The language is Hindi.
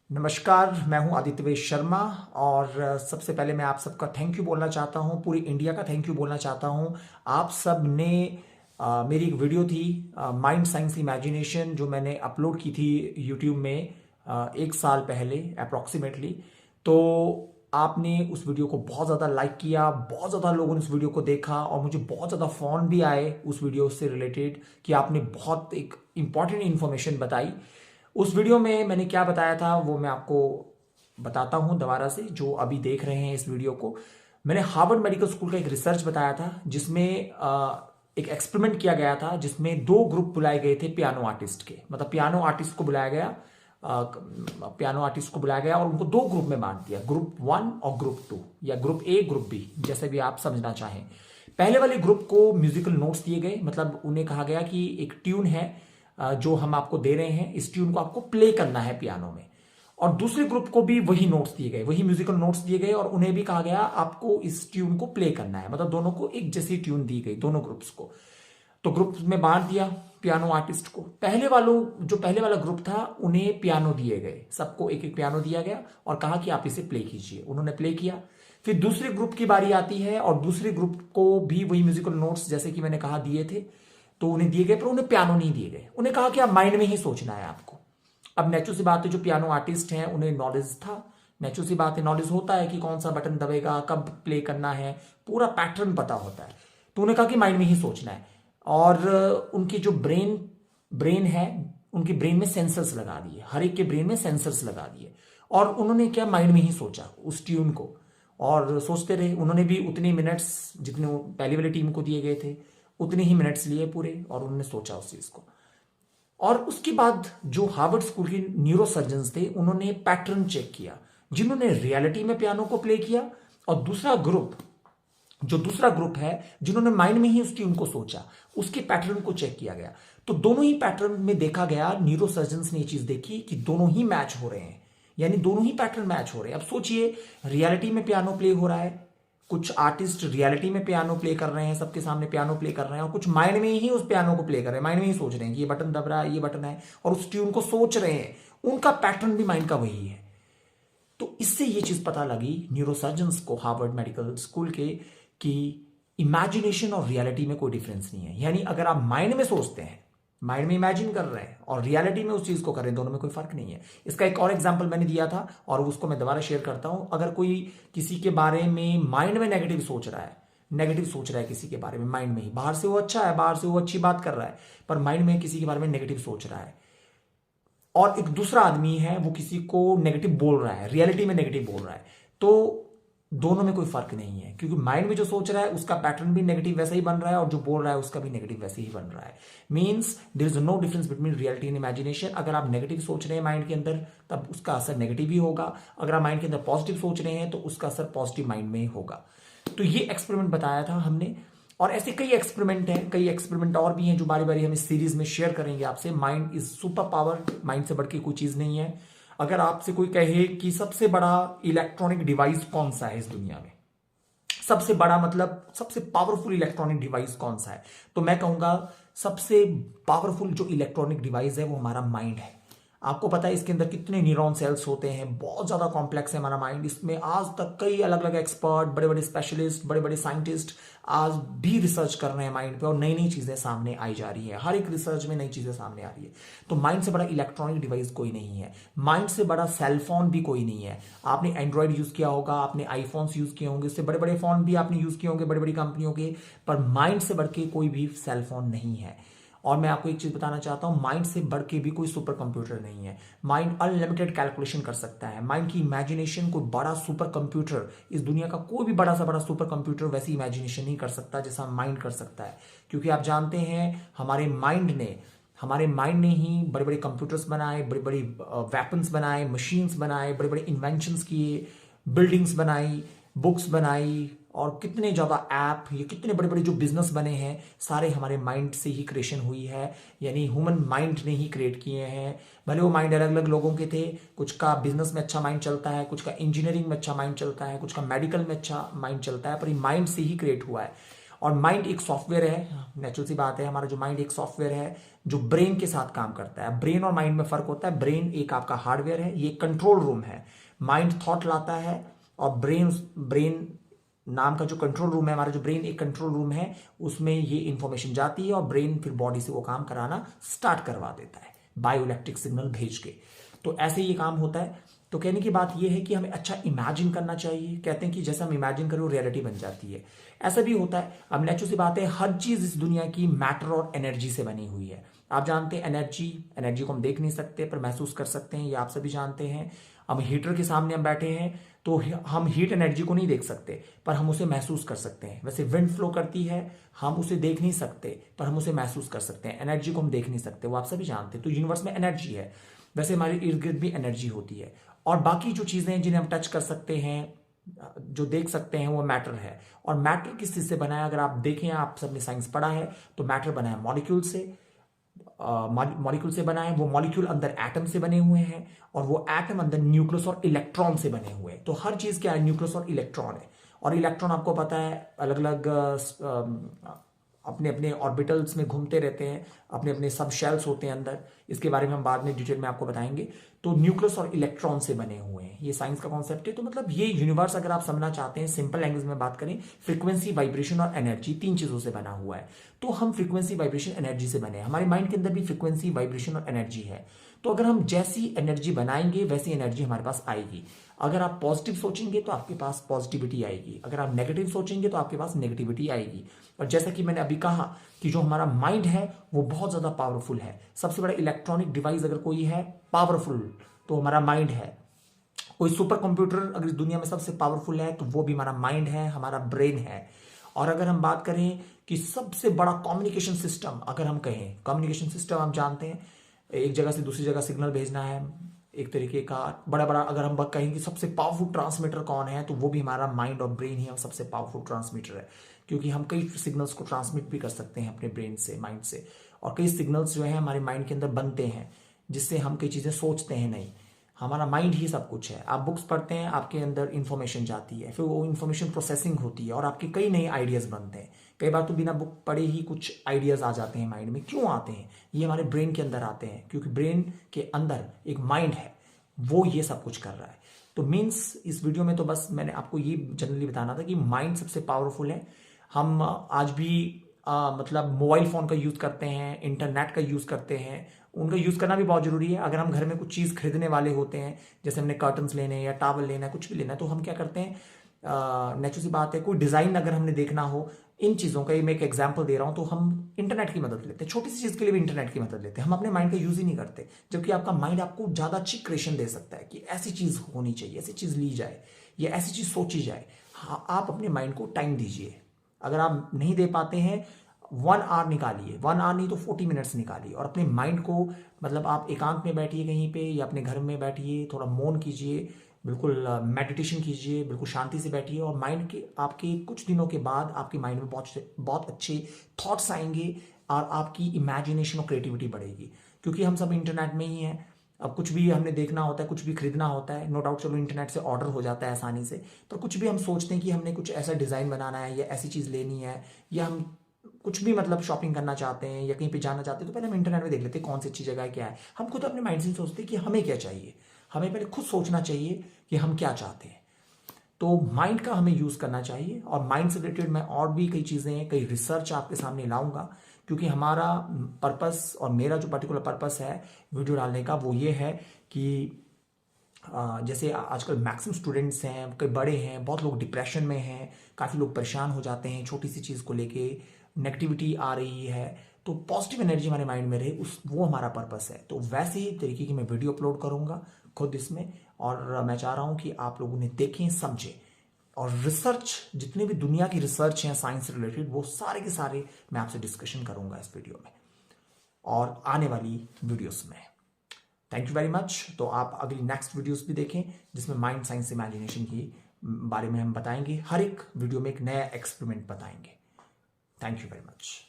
नमस्कार, मैं हूं आदित्यवेश शर्मा और सबसे पहले मैं आप सबका थैंक यू बोलना चाहता हूं, पूरी इंडिया का थैंक यू बोलना चाहता हूं। आप सब ने मेरी एक वीडियो थी माइंड साइंस इमेजिनेशन जो मैंने अपलोड की थी यूट्यूब में 1 साल पहले अप्रॉक्सीमेटली। तो आपने उस वीडियो को बहुत ज़्यादा लाइक किया, बहुत ज़्यादा लोगों ने उस वीडियो को देखा और मुझे बहुत ज़्यादा फ़ोन भी आए उस वीडियो से रिलेटेड कि आपने बहुत एक इम्पॉर्टेंट इन्फॉर्मेशन बताई। उस वीडियो में मैंने क्या बताया था वो मैं आपको बताता हूं दोबारा से, जो अभी देख रहे हैं इस वीडियो को। मैंने हार्वर्ड मेडिकल स्कूल का एक रिसर्च बताया था जिसमें एक एक्सपेरिमेंट किया गया था जिसमें 2 ग्रुप बुलाए गए थे पियानो आर्टिस्ट के, मतलब पियानो आर्टिस्ट को बुलाया गया, और उनको 2 ग्रुप में बांट दिया, ग्रुप 1 और ग्रुप 2 या ग्रुप ए ग्रुप बी, जैसे भी आप समझना चाहें। पहले वाले ग्रुप को म्यूजिकल नोट्स दिए गए, मतलब उन्हें कहा गया कि एक ट्यून है जो हम आपको दे रहे हैं, इस ट्यून को आपको प्ले करना है पियानो में। और दूसरे ग्रुप को भी वही नोट्स दिए गए, वही म्यूजिकल नोट्स दिए गए और उन्हें भी कहा गया आपको इस ट्यून को प्ले करना है, मतलब दोनों को एक जैसी ट्यून दी गई, दोनों ग्रुप्स को। तो ग्रुप में बांट दिया पियानो आर्टिस्ट को। पहले वाला ग्रुप था उन्हें पियानो दिए गए, सबको एक एक पियानो दिया गया और कहा कि आप इसे प्ले कीजिए। उन्होंने प्ले किया। फिर दूसरे ग्रुप की बारी आती है और दूसरे ग्रुप को भी वही म्यूजिकल नोट्स जैसे कि मैंने कहा दिए थे, तो उन्हें दिए गए, पर उन्हें पियानो नहीं दिए गए। उन्हें कहा कि आप माइंड में ही सोचना है आपको। अब नेचुरल सी बात है, जो पियानो आर्टिस्ट हैं उन्हें नॉलेज था, नेचुरल सी बात है, नॉलेज होता है कि कौन सा बटन दबेगा, कब प्ले करना है, पूरा पैटर्न पता होता है। तो उन्हें कहा कि माइंड में ही सोचना है। और उनकी जो ब्रेन है, उनकी ब्रेन में सेंसर्स लगा दिए, हर एक के ब्रेन में सेंसर्स लगा दिए। और उन्होंने क्या, माइंड में ही सोचा उस ट्यून को और सोचते रहे। उन्होंने भी उतने मिनट्स जितने पहली वाली टीम को दिए गए थे उतने ही मिनट्स लिए पूरे, और उन्होंने सोचा उस चीज को। और उसके बाद जो हार्वर्ड स्कूल के न्यूरो सर्जन्स थे उन्होंने पैटर्न चेक किया, जिन्होंने रियलिटी में पियानो को प्ले किया, और दूसरा ग्रुप है जिन्होंने माइंड में ही उस ट्यून को सोचा, उसके पैटर्न को चेक किया गया। तो दोनों ही पैटर्न में देखा गया, न्यूरो सर्जन्स ने ये चीज देखी कि दोनों ही मैच हो रहे हैं, यानी दोनों ही पैटर्न मैच हो रहे हैं। अब सोचिए, रियलिटी में पियानो प्ले हो रहा है, कुछ आर्टिस्ट रियलिटी में पियानो प्ले कर रहे हैं, सबके सामने पियानो प्ले कर रहे हैं, और कुछ माइंड में ही उस पियानो को प्ले कर रहे हैं, माइंड में ही सोच रहे हैं कि ये बटन दब रहा है, ये बटन है, और उस ट्यून को सोच रहे हैं। उनका पैटर्न भी माइंड का वही है। तो इससे ये चीज पता लगी न्यूरोसर्जन्स को, हार्वर्ड मेडिकल स्कूल के, कि इमेजिनेशन और रियलिटी में कोई डिफरेंस नहीं है। यानी अगर आप माइंड में सोचते हैं, माइंड में इमेजिन कर रहे हैं, और रियलिटी में उस चीज को कर रहे हैं, दोनों में कोई फर्क नहीं है। इसका एक और एग्जांपल मैंने दिया था और उसको मैं दोबारा शेयर करता हूं। अगर कोई किसी के बारे में माइंड में नेगेटिव सोच रहा है, किसी के बारे में माइंड में ही, बाहर से वो अच्छा है, बाहर से वो अच्छी बात कर रहा है, पर माइंड में किसी के बारे में नेगेटिव सोच रहा है, और एक दूसरा आदमी है वो किसी को नेगेटिव बोल रहा है, रियलिटी में नेगेटिव बोल रहा है, तो दोनों में कोई फर्क नहीं है, क्योंकि माइंड में जो सोच रहा है उसका पैटर्न भी नेगेटिव वैसे ही बन रहा है, और जो बोल रहा है उसका भी नेगेटिव वैसे ही बन रहा है। Means there is no difference between reality and imagination. अगर आप नेगेटिव सोच रहे हैं माइंड के अंदर, तब उसका असर नेगेटिव ही होगा। अगर आप माइंड के अंदर पॉजिटिव सोच रहे हैं तो उसका असर पॉजिटिव माइंड में ही होगा। तो ये एक्सपेरिमेंट बताया था हमने, और ऐसे कई एक्सपेरिमेंट और भी हैं जो बारी बारी हम इस सीरीज में शेयर करेंगे आपसे। Mind is super power, mind से बढ़ के कोई चीज नहीं है। अगर आपसे कोई कहे कि सबसे बड़ा इलेक्ट्रॉनिक डिवाइस कौन सा है इस दुनिया में, सबसे बड़ा मतलब सबसे पावरफुल इलेक्ट्रॉनिक डिवाइस कौन सा है, तो मैं कहूंगा सबसे पावरफुल जो इलेक्ट्रॉनिक डिवाइस है वो हमारा माइंड है। आपको पता है इसके अंदर कितने न्यूरॉन सेल्स होते हैं, बहुत ज्यादा कॉम्प्लेक्स है हमारा माइंड। इसमें आज तक कई अलग अलग एक्सपर्ट, बड़े बड़े स्पेशलिस्ट, बड़े बड़े साइंटिस्ट आज भी रिसर्च कर रहे हैं माइंड पे, और नई नई चीजें सामने आई जा रही है। हर एक रिसर्च में नई चीजें सामने आ रही है। तो माइंड से बड़ा इलेक्ट्रॉनिक डिवाइस कोई नहीं है, माइंड से बड़ा सेलफोन भी कोई नहीं है। आपने एंड्रॉइड यूज किया होगा, आपने आईफोन्स यूज किए होंगे, उससे बड़े बड़े फोन भी आपने यूज किए होंगे बड़ी बड़ी कंपनियों के, पर माइंड से बढ़ के कोई भी सेलफोन नहीं है। और मैं आपको एक चीज बताना चाहता हूं, माइंड से बढ़ के भी कोई सुपर कंप्यूटर नहीं है। माइंड अनलिमिटेड कैलकुलेशन कर सकता है। माइंड की इमेजिनेशन कोई बड़ा सुपर कंप्यूटर, इस दुनिया का कोई भी बड़ा सा बड़ा सुपर कंप्यूटर वैसी इमेजिनेशन नहीं कर सकता जैसा माइंड कर सकता है। क्योंकि आप जानते हैं हमारे माइंड ने ही बड़े बड़े कंप्यूटर्स बनाए, बड़ी बड़ी वेपन्स बनाए, मशीन्स बनाए, बड़े बड़े इन्वेंशंस किए, बिल्डिंग्स बनाई, बुक्स बनाई, और कितने ज्यादा ऐप, ये कितने बड़े बड़े जो बिजनेस बने हैं, सारे हमारे माइंड से ही क्रिएशन हुई है। यानी ह्यूमन माइंड ने ही क्रिएट किए हैं। भले वो माइंड अलग अलग लोगों के थे, कुछ का बिजनेस में अच्छा माइंड चलता है, कुछ का इंजीनियरिंग में अच्छा माइंड चलता है, कुछ का मेडिकल में अच्छा माइंड चलता है, पर ये माइंड से ही क्रिएट हुआ है। और माइंड एक सॉफ्टवेयर है, नेचुरल सी बात है, हमारा जो माइंड एक सॉफ्टवेयर है जो ब्रेन के साथ काम करता है। ब्रेन और माइंड में फर्क होता है, ब्रेन एक आपका हार्डवेयर है, ये कंट्रोल रूम है, माइंड थॉट लाता है और ब्रेन नाम का जो कंट्रोल रूम है, हमारा जो ब्रेन एक कंट्रोल रूम है, उसमें ये इंफॉर्मेशन जाती है और ब्रेन फिर बॉडी से वो काम कराना स्टार्ट करवा देता है बायो इलेक्ट्रिक सिग्नल भेज के। तो ऐसे ये काम होता है। तो कहने की बात ये है कि हमें अच्छा इमेजिन करना चाहिए। कहते हैं कि जैसा हम इमेजिन करें वो रियलिटी बन जाती है, ऐसा भी होता है। अब नेचुरल सी बात है, हर चीज इस दुनिया की मैटर और एनर्जी से बनी हुई है। आप जानते हैं एनर्जी को हम देख नहीं सकते पर महसूस कर सकते हैं, ये आप सभी जानते हैं। हम हीटर के सामने हम बैठे हैं तो हम हीट एनर्जी को नहीं देख सकते पर हम उसे महसूस कर सकते हैं। वैसे विंड फ्लो करती है, हम उसे देख नहीं सकते पर हम उसे महसूस कर सकते हैं। एनर्जी को हम देख नहीं सकते, वो आप सभी जानते हैं। तो यूनिवर्स में एनर्जी है, वैसे हमारे इर्द गिर्द भी एनर्जी होती है। और बाकी जो चीजें हैं जिन्हें हम टच कर सकते हैं, जो देख सकते हैं, वो मैटर है। और मैटर किस चीज से बना है? अगर आप देखें, आप सबने साइंस पढ़ा है, तो मैटर बना है मॉलिक्यूल से, मॉलिक्यूल से बना है। वो मॉलिक्यूल अंदर एटम से बने हुए हैं और वो एटम अंदर न्यूक्लियस और इलेक्ट्रॉन से बने हुए हैं। तो हर चीज क्या है? न्यूक्लियस और इलेक्ट्रॉन है। और इलेक्ट्रॉन आपको पता है अलग अलग अपने अपने ऑर्बिटल्स में घूमते रहते हैं, अपने अपने सब शेल्स होते हैं अंदर। इसके बारे में हम बाद में डिटेल में आपको बताएंगे। तो न्यूक्लियस और इलेक्ट्रॉन से बने हुए हैं, ये साइंस का कॉन्सेप्ट है। तो मतलब ये यूनिवर्स अगर आप समझना चाहते हैं, सिंपल लैंग्वेज में बात करें, फ्रीक्वेंसी, वाइब्रेशन और एनर्जी, तीन चीजों से बना हुआ है। तो हम फ्रीक्वेंसी, वाइब्रेशन, एनर्जी से बने हैं। हमारे माइंड के अंदर भी फ्रीक्वेंसी, वाइब्रेशन और एनर्जी है। तो अगर हम जैसी एनर्जी बनाएंगे वैसी एनर्जी हमारे पास आएगी। अगर आप पॉजिटिव सोचेंगे तो आपके पास पॉजिटिविटी आएगी, अगर आप नेगेटिव सोचेंगे तो आपके पास नेगेटिविटी आएगी। और जैसा कि मैंने अभी कहा कि जो हमारा माइंड है वो बहुत ज्यादा पावरफुल है। सबसे बड़ा इलेक्ट्रॉनिक डिवाइस अगर कोई है पावरफुल तो हमारा माइंड है। कोई सुपर कंप्यूटर अगर इस दुनिया में सबसे पावरफुल है तो वो भी हमारा माइंड है, हमारा ब्रेन है। और अगर हम बात करें कि सबसे बड़ा कम्युनिकेशन सिस्टम, अगर हम कहें कम्युनिकेशन सिस्टम, हम जानते हैं एक जगह से दूसरी जगह सिग्नल भेजना है, एक तरीके का बड़ा बड़ा। अगर हम बात कहें कि सबसे पावरफुल ट्रांसमीटर कौन है, तो वो भी हमारा माइंड और ब्रेन ही सबसे पावरफुल ट्रांसमीटर है। क्योंकि हम कई सिग्नल्स को ट्रांसमिट भी कर सकते हैं अपने ब्रेन से, माइंड से। और कई सिग्नल्स जो है हमारे माइंड के अंदर बनते हैं जिससे हम कई चीजें सोचते हैं। नहीं, हमारा माइंड ही सब कुछ है। आप बुक्स पढ़ते हैं, आपके अंदर इंफॉर्मेशन जाती है, फिर वो इंफॉर्मेशन प्रोसेसिंग होती है और आपके कई नए आइडियाज बनते हैं। कई बार तो बिना बुक पढ़े ही कुछ आइडियाज आ जाते हैं माइंड में। क्यों आते हैं? ये हमारे ब्रेन के अंदर आते हैं, क्योंकि ब्रेन के अंदर एक माइंड है, वो ये सब कुछ कर रहा है। तो मीन्स इस वीडियो में तो बस मैंने आपको ये जनरली बताना था कि माइंड सबसे पावरफुल है। हम आज भी मतलब मोबाइल फोन का यूज करते हैं, इंटरनेट का यूज करते हैं, उनका यूज करना भी बहुत जरूरी है। अगर हम घर में कुछ चीज खरीदने वाले होते हैं, जैसे हमने कर्टन्स लेने हैं या टॉवल लेना है, कुछ भी लेना है, तो हम क्या करते हैं, नेचुरल सी बात है, कोई डिजाइन अगर हमने देखना हो इन चीजों का, मैं एक एग्जांपल दे रहा हूं, तो हम इंटरनेट की मदद लेते हैं। छोटी सी चीज के लिए भी इंटरनेट की मदद लेते हैं, हम अपने माइंड का यूज ही नहीं करते। जबकि आपका माइंड आपको ज्यादा अच्छी क्रिएशन दे सकता है कि ऐसी चीज होनी चाहिए, ऐसी चीज ली जाए या ऐसी चीज सोची जाए। हाँ, आप अपने माइंड को टाइम दीजिए। अगर आप नहीं दे पाते हैं, 1 आवर निकालिए, 1 आवर नहीं तो 40 मिनट्स निकालिए और अपने माइंड को, मतलब आप एकांत में बैठिए कहीं पे या अपने घर में बैठिए, थोड़ा मौन कीजिए, बिल्कुल मेडिटेशन कीजिए, बिल्कुल शांति से बैठिए। और माइंड के आपके कुछ दिनों के बाद आपके माइंड में बहुत अच्छे थॉट्स आएंगे और आपकी इमेजिनेशन और क्रिएटिविटी बढ़ेगी। क्योंकि हम सब इंटरनेट में ही हैं। अब कुछ भी हमने देखना होता है, कुछ भी खरीदना होता है, नो डाउट चलो इंटरनेट से ऑर्डर हो जाता है आसानी से, पर कुछ भी हम सोचते हैं कि हमने कुछ ऐसा डिजाइन बनाना है या ऐसी चीज लेनी है, या हम कुछ भी मतलब शॉपिंग करना चाहते हैं या कहीं पे जाना चाहते हैं, तो पहले हम इंटरनेट में देख लेते हैं कौन सी अच्छी जगह है, क्या है। हम खुद अपने माइंड से सोचते हैं कि हमें क्या चाहिए। हमें पहले खुद सोचना चाहिए कि हम क्या चाहते हैं। तो माइंड का हमें यूज करना चाहिए। और माइंड से रिलेटेड मैं और भी कई चीजें हैं, कई रिसर्च आपके सामने लाऊंगा। क्योंकि हमारा पर्पस और मेरा जो पर्टिकुलर पर्पस है वीडियो डालने का, वो ये है कि जैसे आजकल मैक्सिमम स्टूडेंट्स हैं, कई बड़े हैं, बहुत लोग डिप्रेशन में हैं, काफ़ी लोग परेशान हो जाते हैं छोटी सी चीज़ को लेके, नेगेटिविटी आ रही है। तो पॉजिटिव एनर्जी हमारे माइंड में रहे, वो हमारा पर्पस है। तो वैसे ही तरीके की मैं वीडियो अपलोड करूंगा खुद इसमें, और मैं चाह रहा हूं कि आप लोग उन्हें देखें, समझें। और रिसर्च, जितने भी दुनिया की रिसर्च हैं साइंस रिलेटेड, वो सारे के सारे मैं आपसे डिस्कशन करूंगा इस वीडियो में और आने वाली वीडियोस में। Thank you very much. तो आप अगली नेक्स्ट वीडियोस भी देखें जिसमें माइंड, साइंस, इमेजिनेशन की बारे में हम बताएंगे। हर एक वीडियो में एक नया एक्सपेरिमेंट बताएंगे। Thank you very much.